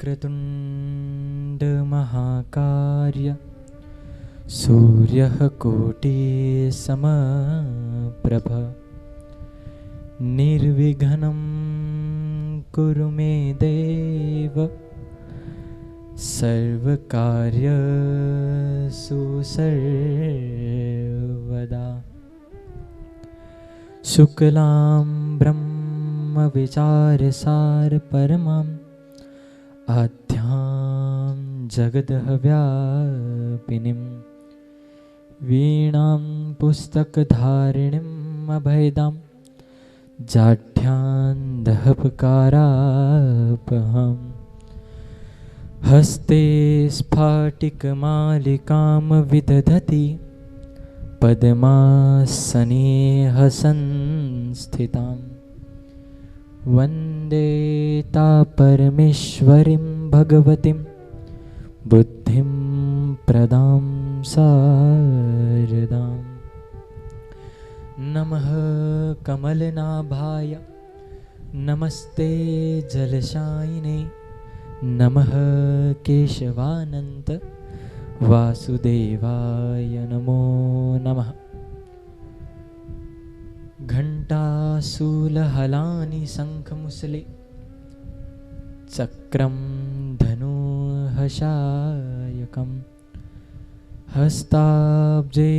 वक्रतुण्ड महाकाय सूर्यः कोटिसमप्रभ निर्विघ्नं कुरु मे देव सर्वकार्येषु सर्वदा। शुक्लां ब्रह्मविचारसार परमाम् आद्यां जगदव्यापिनीं वीणां पुस्तकधारिणीम् अभयदां जाढ्यां दहपकारापहाम् हस्ते स्फाटिकमालिकां विदधति पद्मासने संस्थिताम् वन्दे ता परमेश्वरीं भगवतीं बुद्धिं प्रदां शारदाम्। नमः कमलनाभाय नमस्ते जलशायिने नमः केशवानन्त वासुदेवाय नमो नमः। घण्टाशूलहलानि शङ्खमुसले चक्रं धनुःशायकं हस्ताब्जे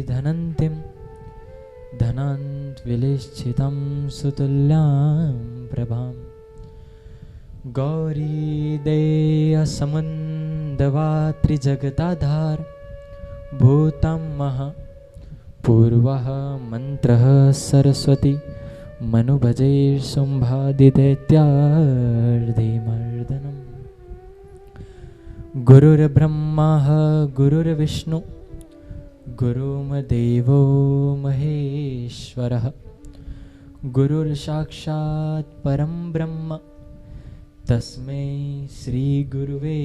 धनन्तीं धनान्विलिच्छितं सुतुल्यां प्रभां गौरीदेयसमन्दवात्रिजगदाधार भूतं महा पूर्वः मन्त्रः सरस्वती मनुभजे शुम्भादिदैत्यार्धिमर्दनम्। गुरुर्ब्रह्मा गुरुर्विष्णु गुरुर्देवो महेश्वरः गुरुर्साक्षात् परं ब्रह्म तस्मै श्रीगुरुवे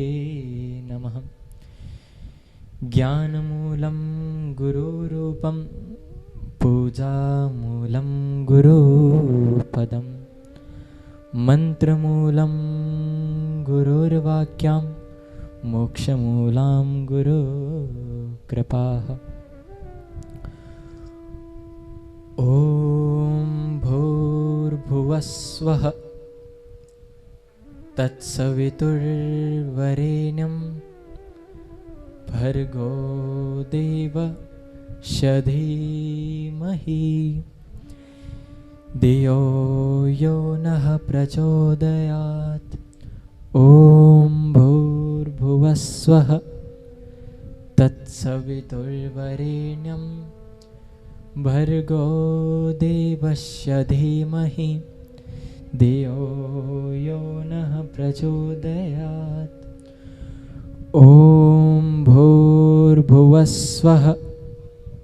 नमः। ज्ञानमूलं गुरुरूपं पूजामूलं गुरुपदं मन्त्रमूलं गुरुर्वाक्यं मोक्षमूलं गुरुकृपाः। ॐ भूर्भुवस्वः तत्सवितुर्वरेण्यं भर्गो देवस्य धीमहि धियो यो नः प्रचोदयात्। ॐ भूर्भुवस्वः तत्सवितुर्वरेण्यं भर्गो देवस्य धीमहि धियो यो नः प्रचोदयात्। ॐ भूर्भुवस्वः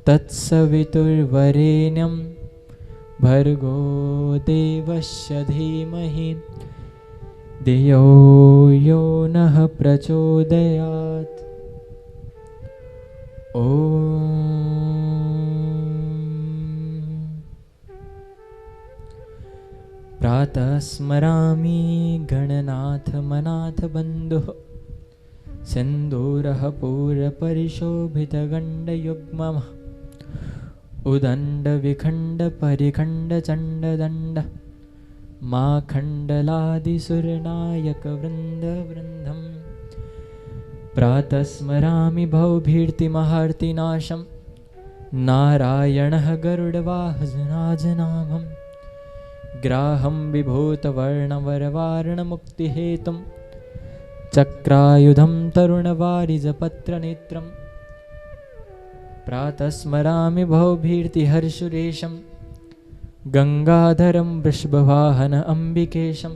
तत्सवितुर्वरेण्यं भर्गो देवस्य धीमहि धियो यो नः प्रचोदयात्। ॐ प्रातः स्मरामि गणनाथ मनाथ बन्धुः सिन्दूरः पूरपरिशोभितगण्डयुग्मः उदण्डविखण्डपरिखण्डचण्डदण्ड माखण्डलादिसुरनायकवृन्दवृन्दम्। प्रातः स्मरामि भवभीतिमहार्तिनाशं नारायणः गरुडवाहननाथं ग्राहं विभूतवर्णवरवारणमुक्तिहेतुं चक्रायुधं तरुणवारिजपत्रनेत्रं। प्रातः स्मरामि भवभीतिहर्षुरेशं गङ्गाधरं वृषभवाहन अम्बिकेशं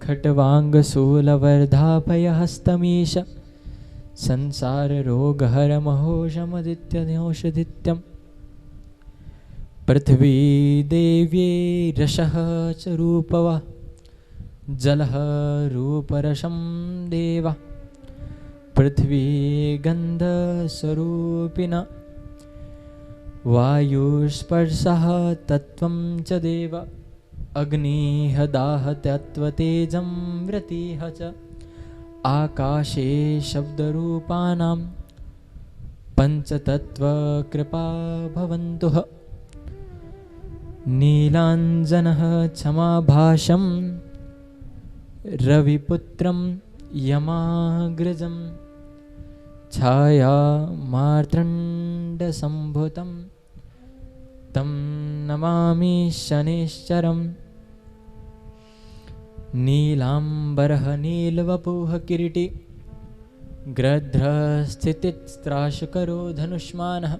खट्वाङ्गशूलवर्धापयहस्तमीश संसाररोगहरमहोषमदित्यनौषधित्यं। पृथ्वी देव्ये रसः च रूपवः जलः रूपरसं देव पृथ्वी गन्धस्वरूपिण वायुस्पर्शः तत्त्वं च देव अग्निः दाहतत्वतेजं व्रतिः च आकाशे शब्दरूपाणां पञ्चतत्त्वकृपा भवन्तुः। नीलाञ्जनः क्षमाभाषं रविपुत्रं यमाग्रजं छायामार्तण्डसम्भुतं तं नमामि शनैश्चरम्। नीलाम्बरः नीलवपुः किरीटी ग्रध्रस्थितिस्त्राशकरो धनुष्मानः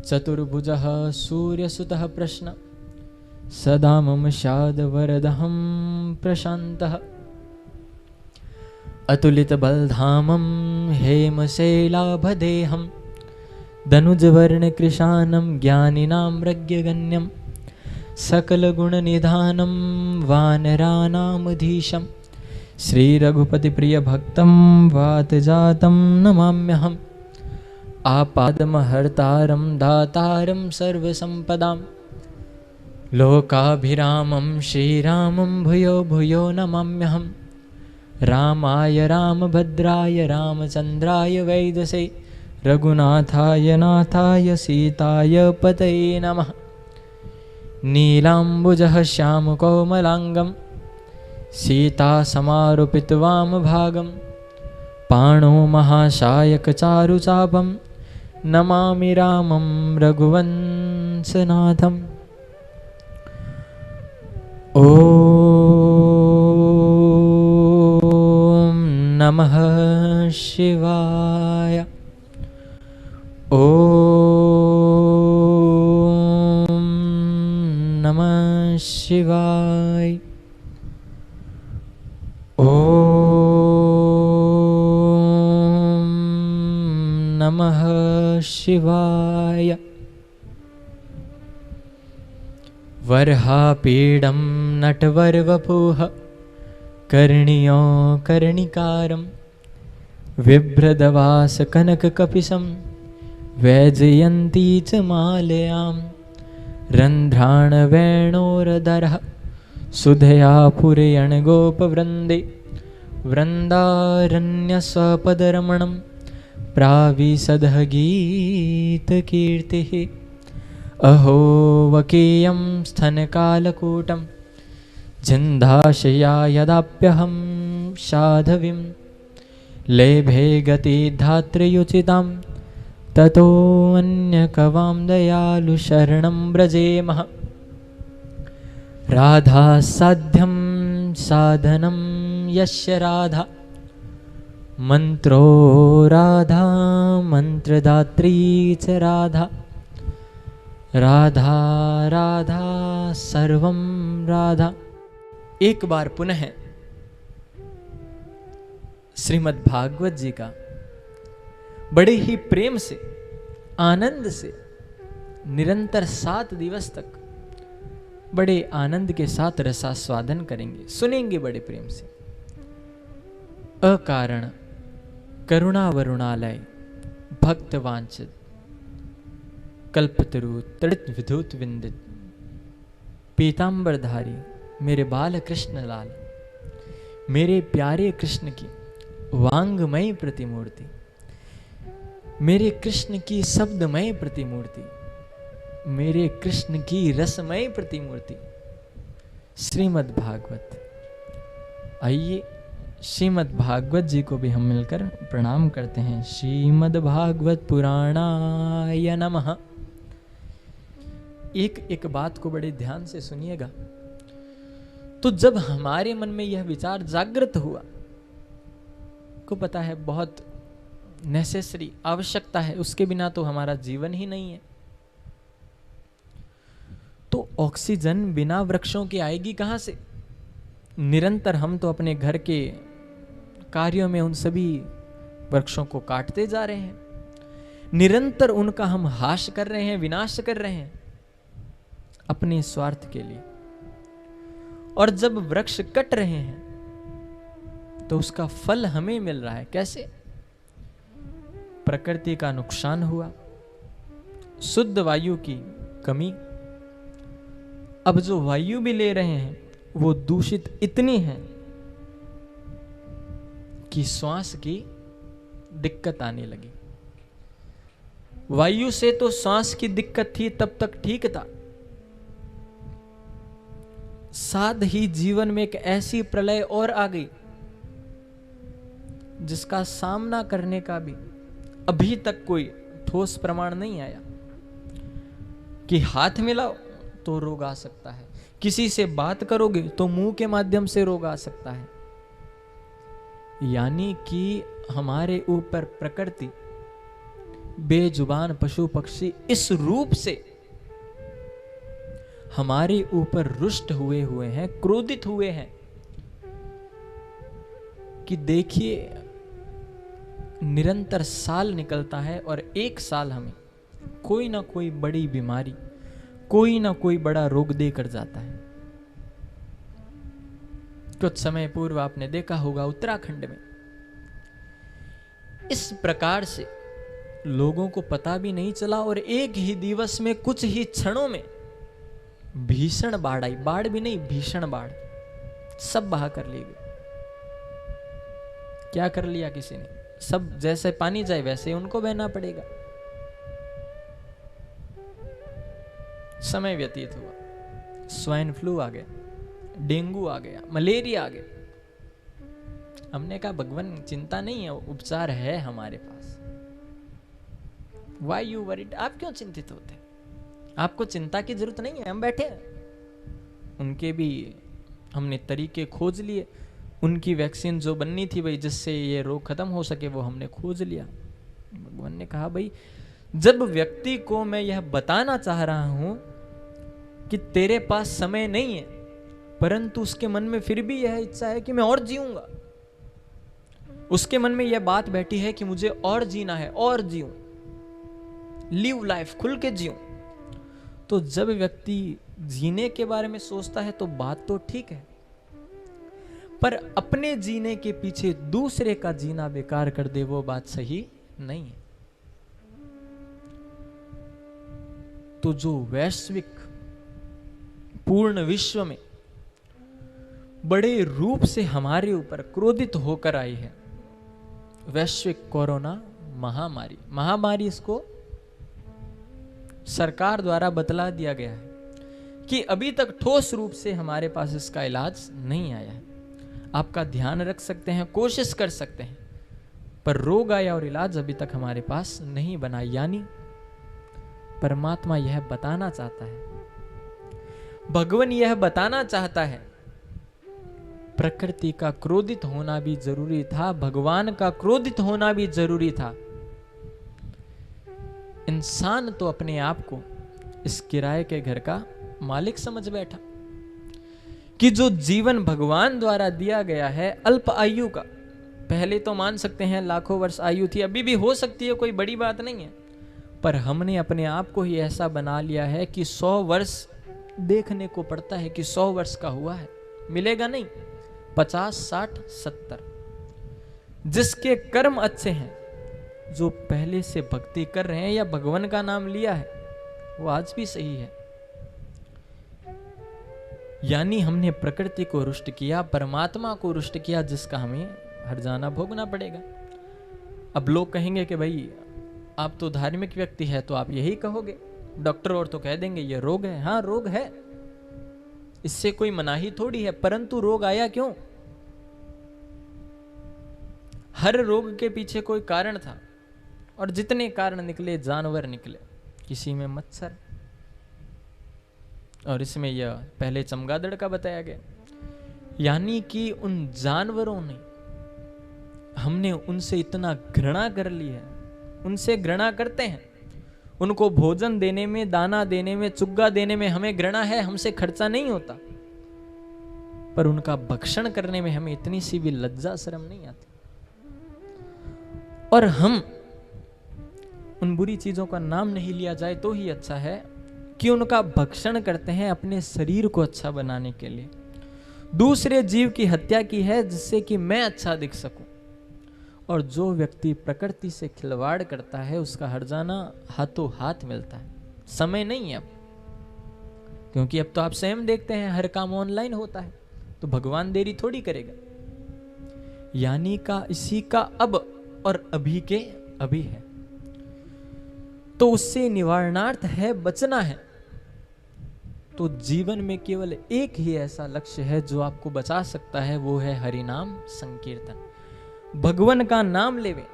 चतुर्भुजः सूर्यसुतः प्रश्न सदा मम शादवरदहं प्रशान्तः। अतुलितबलधामं हेमशैलाभदेहं दनुजवर्णकृशानं ज्ञानिनां प्रज्ञगण्यं सकलगुणनिधानं वानराणामधीशं श्रीरघुपतिप्रियभक्तं वातजातं नमाम्यहम्। आपादमहर्तारं दातारं सर्वसम्पदां लोकाभिरामं श्रीरामं भूयो भूयो नमाम्यहम्। रामाय रामभद्राय रामचन्द्राय वैदसे रघुनाथाय नाथाय सीताय पतये नमः। नीलाम्बुजः श्यामकोमलाङ्गं सीतासमारोपितवामभागं पाणो महाशायकचारुचापं नमामि रामं रघुवंशनाथम्। ॐ नमः शिवाय। ॐ नमः शिवाय। ॐ नमः शिवाय। वरहापीडं नटवरवपुः कर्णियो कर्णिकारं बिभ्रदवासकनककपिशं वैजयन्ती च मालयां रन्ध्राणवेणोरधरः सुधया पुरयणगोपवृन्दे वृन्दारण्यस्वपदरमणं प्राविशदः गीतकीर्तिः। अहो वकीयं स्तनकालकूटं जिन्धाशया यदाप्यहं साधवीं लेभे गतिधात्र्युचितां ततोऽन्यकवां दयालुशरणं व्रजेमः। राधा साध्यं साधनं यस्य राधा मंत्रो राधा मंत्रदात्री च राधा राधा राधा सर्वं राधा। एक बार पुनः श्रीमद् भागवत जी का बड़े ही प्रेम से आनंद से निरंतर 7 दिवस तक बड़े आनंद के साथ रसास्वादन करेंगे, सुनेंगे बड़े प्रेम से। अकारण करुणा वरुणालय भक्त वांछित कल्पतरु तड़ित विधुत विंदित पीतांबरधारी मेरे बाल कृष्ण लाल, मेरे प्यारे कृष्ण की वांगमय प्रतिमूर्ति, मेरे कृष्ण की शब्दमय प्रतिमूर्ति, मेरे कृष्ण की रसमय प्रतिमूर्ति श्रीमद् भागवत। आइए श्रीमद् भागवत जी को भी हम मिलकर प्रणाम करते हैं। श्रीमद् भागवत पुराणाय नमः। एक एक बात को बड़े ध्यान से सुनिएगा। तो जब हमारे मन में यह विचार जागृत हुआ, को पता है बहुत नेसेसरी आवश्यकता है, उसके बिना तो हमारा जीवन ही नहीं है। तो ऑक्सीजन बिना वृक्षों की आएगी कहां से? निरंतर हम तो अपने घर के कार्यों में उन सभी वृक्षों को काटते जा रहे हैं, निरंतर उनका हम हाश कर रहे हैं, विनाश कर रहे हैं अपने स्वार्थ के लिए। और जब वृक्ष कट रहे हैं तो उसका फल हमें मिल रहा है। कैसे? प्रकृति का नुकसान हुआ, शुद्ध वायु की कमी। अब जो वायु भी ले रहे हैं वो दूषित इतनी है कि श्वास की दिक्कत आने लगी। वायु से तो श्वास की दिक्कत थी, तब तक ठीक था। साथ ही जीवन में एक ऐसी प्रलय और आ गई जिसका सामना करने का भी अभी तक कोई ठोस प्रमाण नहीं आया। कि हाथ मिलाओ तो रोग आ सकता है, किसी से बात करोगे तो मुंह के माध्यम से रोग आ सकता है। यानी कि हमारे ऊपर प्रकृति, बेजुबान पशु पक्षी इस रूप से हमारे ऊपर रुष्ट हुए हैं, क्रोधित हुए हैं कि देखिए निरंतर साल निकलता है और एक साल हमें कोई ना कोई बड़ी बीमारी, कोई ना कोई बड़ा रोग देकर जाता है। कुछ समय पूर्व आपने देखा होगा उत्तराखंड में इस प्रकार से लोगों को पता भी नहीं चला और एक ही दिवस में, कुछ ही क्षणों में भीषण बाढ़ आई। बाढ़ भी नहीं, भीषण बाढ़, सब बहा कर ले गए। क्या कर लिया किसी ने? सब जैसे पानी जाए वैसे उनको बहना पड़ेगा। समय व्यतीत हुआ, स्वाइन फ्लू आ गया, डेंगू आ गया, मलेरिया आ गया। हमने कहा भगवान चिंता नहीं है, उपचार है हमारे पास। Why you worried? आप क्यों चिंतित होते? आपको चिंता की जरूरत नहीं है, हम बैठे हैं। उनके भी हमने तरीके खोज लिए, उनकी वैक्सीन जो बननी थी भाई जिससे ये रोग खत्म हो सके वो हमने खोज लिया। भगवान ने कहा भाई जब व्यक्ति को मैं यह बताना चाह रहा हूं कि तेरे पास समय नहीं है, परंतु उसके मन में फिर भी यह इच्छा है कि मैं और जीऊंगा, उसके मन में यह बात बैठी है कि मुझे और जीना है, और जीऊं, लिव लाइफ, खुल के जीऊं, तो जब व्यक्ति जीने के बारे में सोचता है तो बात तो ठीक है, पर अपने जीने के पीछे दूसरे का जीना बेकार कर दे वो बात सही नहीं है। तो जो वैश्विक पूर्ण विश्व में बड़े रूप से हमारे ऊपर क्रोधित होकर आई है वैश्विक कोरोना महामारी, महामारी इसको सरकार द्वारा बतला दिया गया है कि अभी तक ठोस रूप से हमारे पास इसका इलाज नहीं आया है। आपका ध्यान रख सकते हैं, कोशिश कर सकते हैं, पर रोग आया और इलाज अभी तक हमारे पास नहीं बना। यानी परमात्मा यह बताना चाहता है, भगवान यह बताना चाहता है, प्रकृति का क्रोधित होना भी जरूरी था, भगवान का क्रोधित होना भी जरूरी था। इंसान तो अपने आप को इस किराए के घर का मालिक समझ बैठा कि जो जीवन भगवान द्वारा दिया गया है अल्प आयु का, पहले तो मान सकते हैं लाखों वर्ष आयु थी, अभी भी हो सकती है, कोई बड़ी बात नहीं है, पर हमने अपने आप को ही ऐसा बना लिया है कि 100 वर्ष देखने को पड़ता है कि 100 वर्ष का हुआ है, मिलेगा नहीं, 50, 60, 70। जिसके कर्म अच्छे हैं, जो पहले से भक्ति कर रहे हैं या भगवान का नाम लिया है, वो आज भी सही है। यानी हमने प्रकृति को रुष्ट किया, परमात्मा को रुष्ट किया, जिसका हमें हर्जाना भोगना पड़ेगा। अब लोग कहेंगे कि भाई आप तो धार्मिक व्यक्ति है तो आप यही कहोगे, डॉक्टर और तो कह देंगे ये रोग है। हाँ रोग है, इससे कोई मनाही थोड़ी है, परंतु रोग आया क्यों? हर रोग के पीछे कोई कारण था, और जितने कारण निकले जानवर निकले, किसी में मच्छर, और इसमें यह पहले चमगादड़ का बताया गया। यानी कि उन जानवरों ने, हमने उनसे इतना घृणा कर ली है, उनसे घृणा करते हैं, उनको भोजन देने में, दाना देने में, चुग्गा देने में हमें घृणा है, हमसे खर्चा नहीं होता, पर उनका भक्षण करने में हमें इतनी सी भी लज्जा शर्म नहीं आती। और हम उन बुरी चीजों का नाम नहीं लिया जाए तो ही अच्छा है कि उनका भक्षण करते हैं अपने शरीर को अच्छा बनाने के लिए। दूसरे जीव की हत्या की है जिससे कि मैं अच्छा दिख सकूं। और जो व्यक्ति प्रकृति से खिलवाड़ करता है उसका हर्जाना हाथों हाथ मिलता है। समय नहीं है अब, क्योंकि अब तो आप स्वयं देखते हैं हर काम ऑनलाइन होता है, तो भगवान देरी थोड़ी करेगा। यानी का इसी का अब और अभी के अभी है। तो उससे निवारणार्थ है, बचना है। तो जीवन में केवल एक ही ऐसा लक्ष्य है जो आपको बचा सकता है, वो है हरिनाम संकीर्तन। भगवान का नाम लेवे।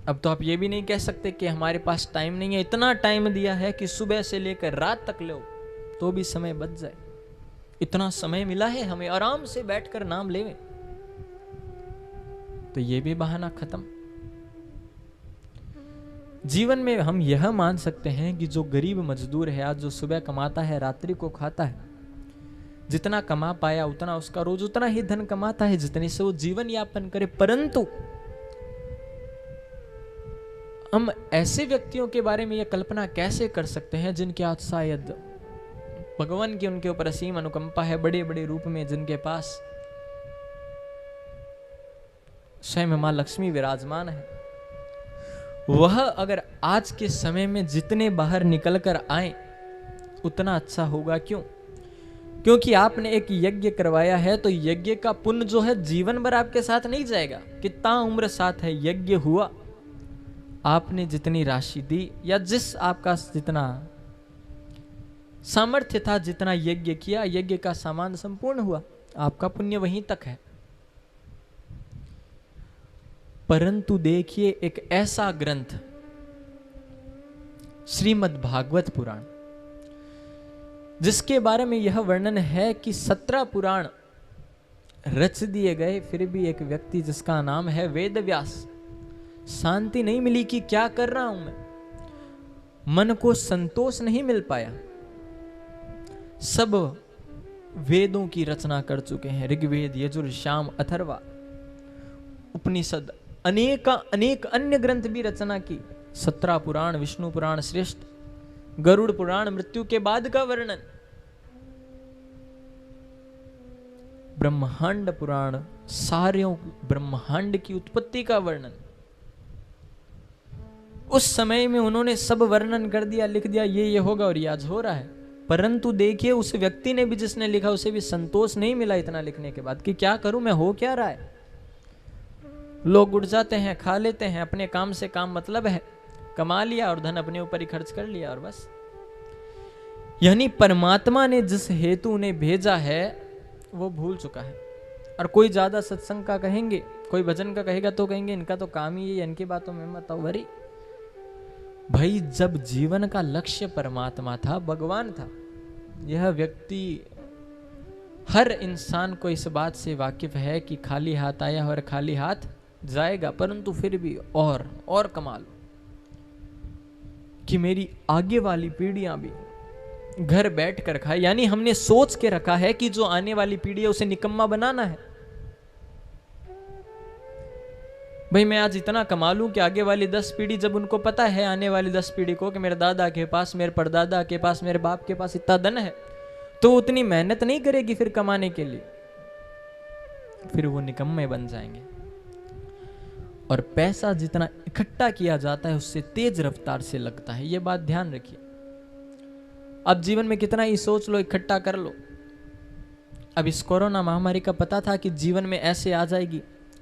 अब तो आप ये भी नहीं कह सकते कि हमारे पास टाइम नहीं है। इतना टाइम दिया है कि सुबह से लेकर रात तक लो तो भी समय बच जाए। इतना समय मिला है हमें, आराम से बैठकर नाम लेवे। तो ये भी बहाना खत्म। जीवन में हम यह मान सकते हैं कि जो गरीब मजदूर है आज, जो सुबह कमाता है रात्रि को खाता है, जितना कमा पाया उतना उसका रोज उतना ही धन कमाता है जितने से वो जीवन यापन करे। परंतु हम ऐसे व्यक्तियों के बारे में यह कल्पना कैसे कर सकते हैं जिनके आज शायद भगवान की उनके ऊपर असीम अनुकंपा है, बड़े बड़े रूप में, जिनके पास स्वयं मां लक्ष्मी विराजमान है। वह अगर आज के समय में जितने बाहर निकल कर आए उतना अच्छा होगा। क्यों? क्योंकि आपने एक यज्ञ करवाया है, तो यज्ञ का पुण्य जो है जीवन भर आपके साथ नहीं जाएगा। कितना उम्र साथ है, यज्ञ हुआ, आपने जितनी राशि दी या जिस आपका जितना सामर्थ्य था, जितना यज्ञ किया, यज्ञ का सामान संपूर्ण हुआ, आपका पुण्य वहीं तक है। परंतु देखिए एक ऐसा ग्रंथ श्रीमद् भागवत पुराण, जिसके बारे में यह वर्णन है कि 17 पुराण रच दिए गए, फिर भी एक व्यक्ति जिसका नाम है वेद व्यास, शांति नहीं मिली कि क्या कर रहा हूं मैं, मन को संतोष नहीं मिल पाया। सब वेदों की रचना कर चुके हैं, ऋग्वेद, यजुर, साम, अथर्वा, उपनिषद, अनेक अन्य ग्रंथ भी रचना की। 17 पुराण, विष्णु पुराण श्रेष्ठ, गरुड़ पुराण, मृत्यु के बाद का वर्णन, ब्रह्मांड पुराण, सारे ब्रह्मांड की उत्पत्ति का वर्णन। उस समय में उन्होंने सब वर्णन कर दिया, लिख दिया, ये होगा और ये आज हो रहा है। परंतु देखिए उस व्यक्ति ने भी, जिसने लिखा, उसे भी संतोष नहीं मिला इतना लिखने के बाद कि क्या करूं मैं, हो क्या रहा है। लोग उड़ जाते हैं, खा लेते हैं, अपने काम से काम मतलब है, कमा लिया और धन अपने ऊपर ही खर्च कर लिया और बस। यानी परमात्मा ने जिस हेतु उन्हें भेजा है वो भूल चुका है। और कोई ज्यादा सत्संग का कहेंगे, कोई भजन का कहेगा तो कहेंगे इनका तो काम ही है, इनकी बातों में मत आओ। भरी भाई, जब जीवन का लक्ष्य परमात्मा था, भगवान था, यह व्यक्ति, हर इंसान को इस बात से वाकिफ है कि खाली हाथ आया और खाली हाथ जाएगा। परंतु फिर भी और कमा लो कि मेरी आगे वाली पीढ़ियां भी घर बैठ कर खाए। यानी हमने सोच के रखा है कि जो आने वाली पीढ़ी है उसे निकम्मा बनाना है। भाई मैं आज इतना कमा लूं कि आगे वाली 10 पीढ़ी, जब उनको पता है आने वाली 10 पीढ़ी को कि मेरे दादा के पास, मेरे परदादा के पास, मेरे बाप के पास इतना धन है, तो उतनी मेहनत नहीं करेगी फिर कमाने के लिए, फिर वो निकम्मे बन जाएंगे। और पैसा जितना इकट्ठा किया जाता है उससे तेज रफ्तार से लगता है, ये बात ध्यान रखिए। अब जीवन में कितना ही सोच लो, इकट्ठा कर लो। अब इस कोरोना महामारी का पता था कि जीवन में ऐसे आ जाएगी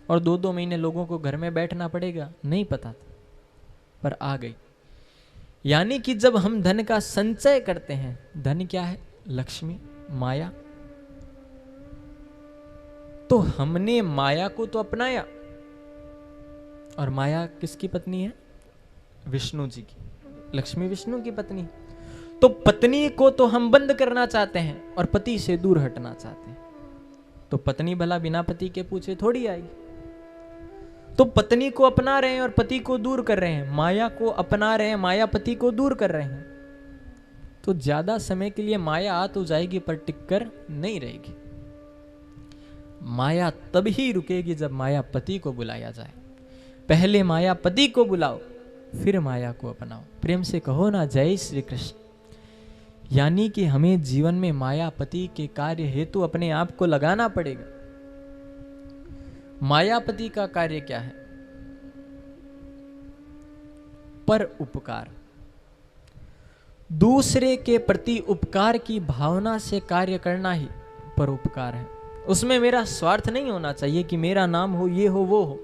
और 2-2 महीने लोगों को घर में बैठना पड़ेगा? नहीं पता था, पर आ गई। यानी कि जब हम धन का संचय करते हैं, धन क्या है? लक्ष्मी, माया। तो हमने माया को तो अपनाया, और माया किसकी पत्नी है? विष्णु जी की। लक्ष्मी विष्णु की पत्नी। तो पत्नी को तो हम बंद करना चाहते हैं और पति से दूर हटना चाहते हैं। तो पत्नी भला बिना पति के पूछे थोड़ी आएगी। तो पत्नी को अपना रहे हैं और पति को दूर कर रहे हैं, माया को अपना रहे हैं, माया पति को दूर कर रहे हैं। तो ज्यादा समय के लिए माया आ तो जाएगी पर टिककर नहीं रहेगी। माया तब ही रुकेगी जब माया पति को बुलाया जाए। पहले माया पति को बुलाओ, फिर माया को अपनाओ। प्रेम से कहो ना, जय श्री कृष्ण। यानी कि हमें जीवन में मायापति के कार्य हेतु अपने आप को लगाना पड़ेगा। मायापति का कार्य क्या है? पर उपकार, दूसरे के प्रति उपकार की भावना से कार्य करना ही परोपकार है। उसमें मेरा स्वार्थ नहीं होना चाहिए कि मेरा नाम हो, ये हो, वो हो।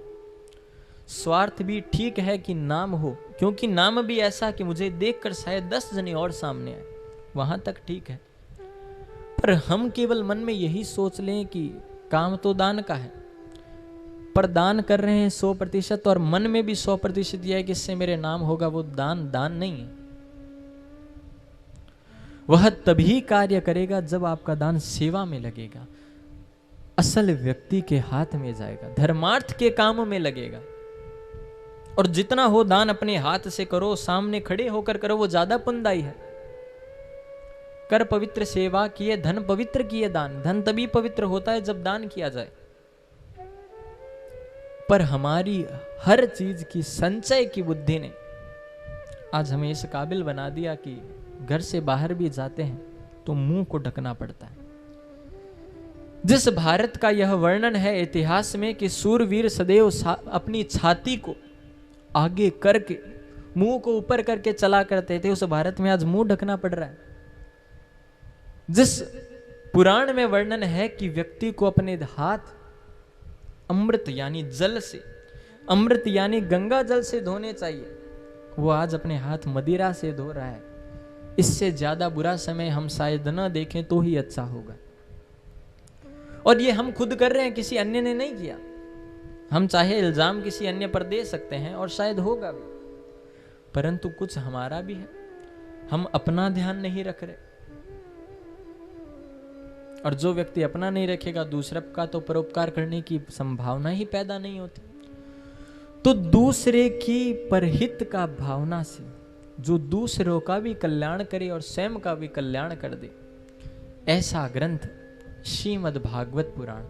स्वार्थ भी ठीक है कि नाम हो, क्योंकि नाम भी ऐसा कि मुझे देखकर शायद 10 जने और सामने आए, वहां तक ठीक है। पर हम केवल मन में यही सोच लें कि काम तो दान का है, पर दान कर रहे हैं 100% और मन में भी 100% यह है कि इससे मेरे नाम होगा, वो दान नहीं है। वह तभी कार्य करेगा जब आपका दान सेवा में लगेगा, असल व्यक्ति के हाथ में जाएगा, धर्मार्थ के काम में लगेगा। और जितना हो दान अपने हाथ से करो, सामने खड़े होकर करो, वो ज्यादा पुण्यदायी है। कर पवित्र सेवा किए, धन पवित्र किए दान। धन तभी पवित्र होता है जब दान किया जाए। पर हमारी हर चीज की संचय की बुद्धि ने आज हमें इस काबिल बना दिया कि घर से बाहर भी जाते हैं तो मुंह को ढकना पड़ता है। जिस भारत का यह वर्णन है इतिहास में कि सूरवीर सदैव अपनी छाती को आगे करके मुंह को ऊपर करके चला करते थे, उस भारत में आज मुंह ढकना पड़ रहा है। जिस पुराण में वर्णन है कि व्यक्ति को अपने हाथ अमृत यानी जल से, अमृत यानी गंगा जल से धोने चाहिए, वो आज अपने हाथ मदिरा से धो रहा है। इससे ज्यादा बुरा समय हम शायद न देखें तो ही अच्छा होगा। और ये हम खुद कर रहे हैं, किसी अन्य ने नहीं किया। हम चाहे इल्जाम किसी अन्य पर दे सकते हैं और शायद होगा भी, परंतु कुछ हमारा भी है। हम अपना ध्यान नहीं रख रहे, और जो व्यक्ति अपना नहीं रखेगा दूसरे का तो परोपकार करने की संभावना ही पैदा नहीं होती। तो दूसरे की परहित का भावना से जो दूसरों का भी कल्याण करे और स्वयं का भी कल्याण कर दे, ऐसा ग्रंथ श्रीमद् भागवत पुराण,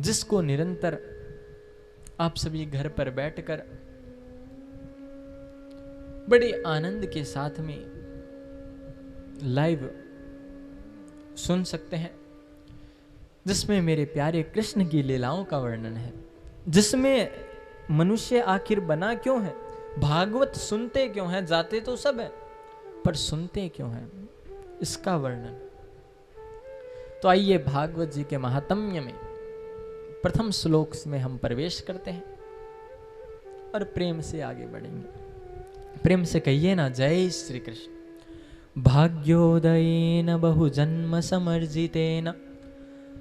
जिसको निरंतर आप सभी घर पर बैठकर बड़े आनंद के साथ में लाइव सुन सकते हैं, जिसमें मेरे प्यारे कृष्ण की लीलाओं का वर्णन है, जिसमें मनुष्य आखिर बना क्यों है, भागवत सुनते क्यों हैं, जाते तो सब है पर सुनते क्यों हैं, इसका वर्णन। तो आइए भागवत जी के महात्म्य में प्रथम श्लोक में हम प्रवेश करते हैं और प्रेम से आगे बढ़ेंगे। प्रेम से कहिए ना, जय श्री कृष्ण। भाग्योदयेन बहुजन्म समर्जितेन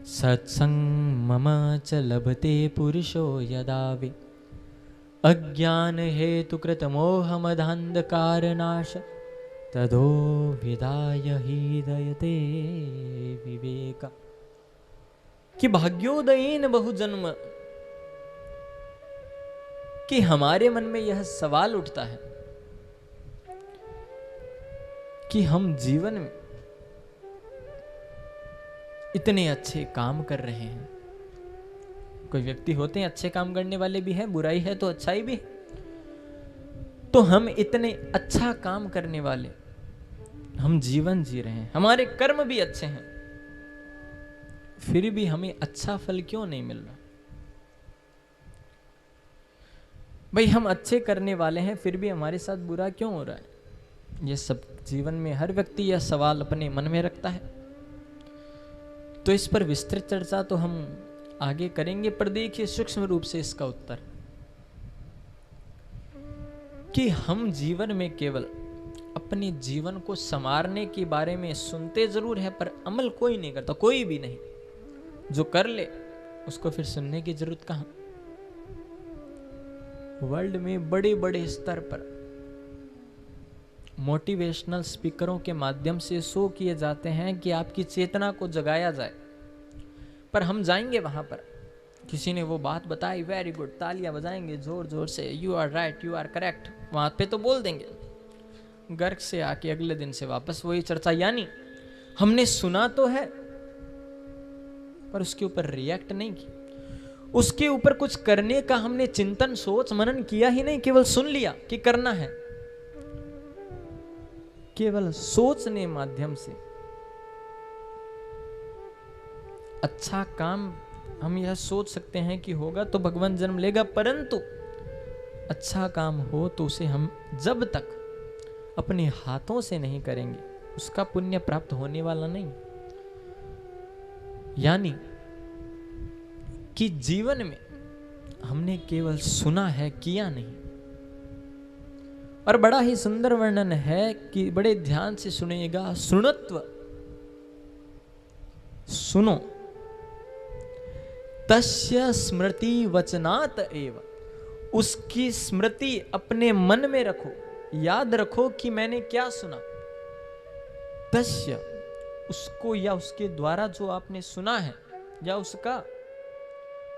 सत्संग मम च लभते पुरुषो यदा वे अज्ञान हेतु कृत मोहमदान्धकारनाश तदो विदाय ही दयते विवेक। कि भाग्योदयेन बहुजन्म, कि हमारे मन में यह सवाल उठता है कि हम जीवन में इतने अच्छे काम कर रहे हैं। कोई व्यक्ति होते हैं अच्छे काम करने वाले भी हैं, बुराई है तो अच्छाई भी है। तो हम इतने अच्छा काम करने वाले, हम जीवन जी रहे हैं, हमारे कर्म भी अच्छे हैं, फिर भी हमें अच्छा फल क्यों नहीं मिल रहा? भाई हम अच्छे करने वाले हैं फिर भी हमारे साथ बुरा क्यों हो रहा है? ये सब जीवन में हर व्यक्ति यह सवाल अपने मन में रखता है। तो इस पर विस्तृत चर्चा तो हम आगे करेंगे, पर देखिए सूक्ष्म रूप से इसका उत्तर कि हम जीवन में केवल अपने जीवन को संवारने के बारे में सुनते जरूर है, पर अमल कोई नहीं करता, कोई भी नहीं। जो कर ले उसको फिर सुनने की जरूरत कहां? वर्ल्ड में बड़े बड़े स्तर पर मोटिवेशनल स्पीकरों के माध्यम से शो किए जाते हैं कि आपकी चेतना को जगाया जाए, पर हम जाएंगे वहां पर, किसी ने वो बात बताई, वेरी गुड, तालियां बजाएंगे जोर जोर से, you are right, you are correct, वहां पे तो बोल देंगे, गर्क से आके अगले दिन से वापस वही चर्चा। यानी हमने सुना तो है पर उसके ऊपर रिएक्ट नहीं किया, उसके ऊपर कुछ करने का हमने चिंतन सोच मनन किया ही नहीं, केवल सुन लिया कि करना है। केवल सोचने माध्यम से अच्छा काम हम यह सोच सकते हैं कि होगा तो भगवान जन्म लेगा, परंतु अच्छा काम हो तो उसे हम जब तक अपने हाथों से नहीं करेंगे उसका पुण्य प्राप्त होने वाला नहीं। यानी कि जीवन में हमने केवल सुना है, किया नहीं। और बड़ा ही सुंदर वर्णन है कि बड़े ध्यान से सुनिएगा, सुनत्व, सुनो, तस्य स्मृति वचनात् एव, उसकी स्मृति अपने मन में रखो, याद रखो कि मैंने क्या सुना। तस्य, उसको या उसके द्वारा जो आपने सुना है या उसका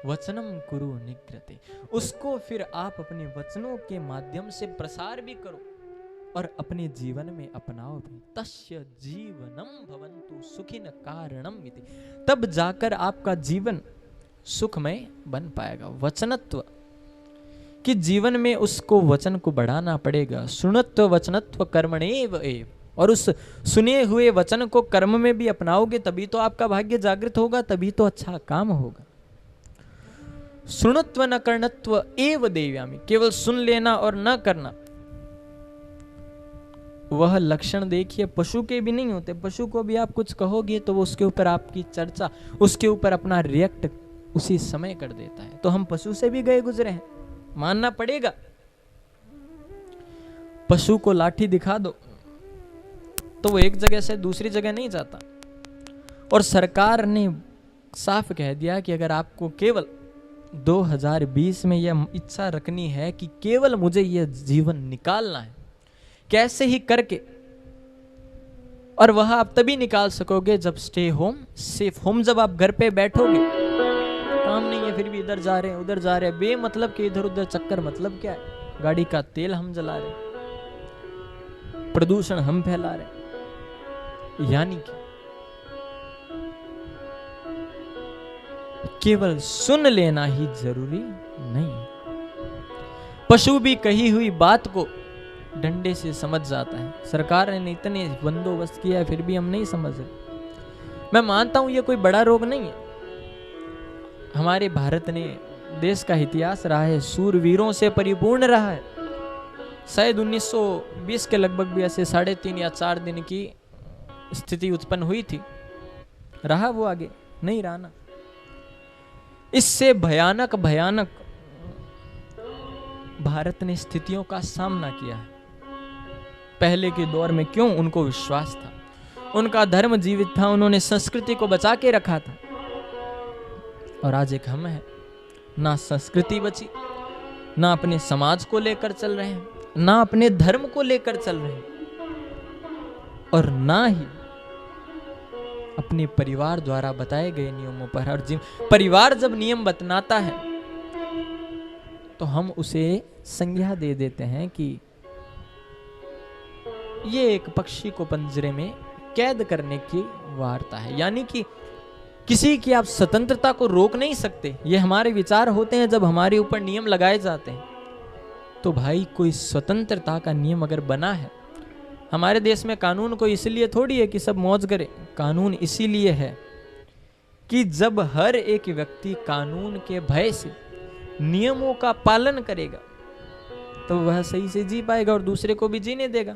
वचनम कुरु निग्रते, उसको फिर आप अपने वचनों के माध्यम से प्रसार भी करो और अपने जीवन में अपनाओ भी। तस्य जीवनम भवन्तु सुखिन कारणम इति, तब जाकर आपका जीवन सुखमय बन पाएगा। वचनत्व कि जीवन में उसको वचन को बढ़ाना पड़ेगा। सुनत्व वचनत्व कर्मणेव एव, और उस सुने हुए वचन को कर्म में भी अपनाओगे तभी तो आपका भाग्य जागृत होगा, तभी तो अच्छा काम होगा। सुनत्व न कर्णत्व एव देव्यामि, केवल सुन लेना और न करना, वह लक्षण देखिए पशु के भी नहीं होते। पशु को भी आप कुछ कहोगे तो वो उसके ऊपर आपकी चर्चा, उसके ऊपर अपना रिएक्ट उसी समय कर देता है। तो हम पशु से भी गए गुजरे हैं, मानना पड़ेगा। पशु को लाठी दिखा दो तो वो एक जगह से दूसरी जगह नहीं जाता। और सरकार ने साफ कह दिया कि अगर आपको केवल 2020 में यह इच्छा रखनी है कि केवल मुझे यह जीवन निकालना है, कैसे ही करके, और वह आप तभी निकाल सकोगे जब स्टे होम सेफ होम, जब आप घर पे बैठोगे, काम नहीं है फिर भी इधर जा रहे हैं उधर जा रहे हैं, बेमतलब के इधर उधर चक्कर, मतलब क्या है? गाड़ी का तेल हम जला रहे हैं, प्रदूषण हम फैला रहे हैं। यानी कि केवल सुन लेना ही जरूरी नहीं। पशु भी कही हुई बात को डंडे से समझ जाता है। सरकार ने इतने बंदोबस्त किया है फिर भी हम नहीं समझ रहे। मैं मानता हूं ये कोई बड़ा रोग नहीं है। हमारे भारत ने, देश का इतिहास रहा है सूरवीरों से परिपूर्ण रहा है। शायद 1920 के लगभग भी ऐसे 3.5 या 4 दिन की स्थिति उत्पन्न हुई थी। रहा वो आगे नहीं रहा ना। इससे भयानक भयानक भारत ने स्थितियों का सामना किया है। पहले के दौर में क्यों? उनको विश्वास था, उनका धर्म जीवित था, उन्होंने संस्कृति को बचा के रखा था। और आज एक हम है, ना संस्कृति बची, ना अपने समाज को लेकर चल रहे हैं, ना अपने धर्म को लेकर चल रहे हैं, और ना ही अपने परिवार द्वारा बताए गए नियमों पर। हर परिवार जब नियम बतनाता है तो हम उसे संज्ञा दे देते हैं कि ये एक पक्षी को पंजरे में कैद करने की वार्ता है। यानी कि किसी की आप स्वतंत्रता को रोक नहीं सकते। ये हमारे विचार होते हैं जब हमारे ऊपर नियम लगाए जाते हैं। तो भाई कोई स्वतंत्रता का नियम अगर बना है, हमारे देश में कानून कोई इसलिए थोड़ी है कि सब मौज करे। कानून इसीलिए है कि जब हर एक व्यक्ति कानून के भय से नियमों का पालन करेगा तो वह सही से जी पाएगा और दूसरे को भी जीने देगा।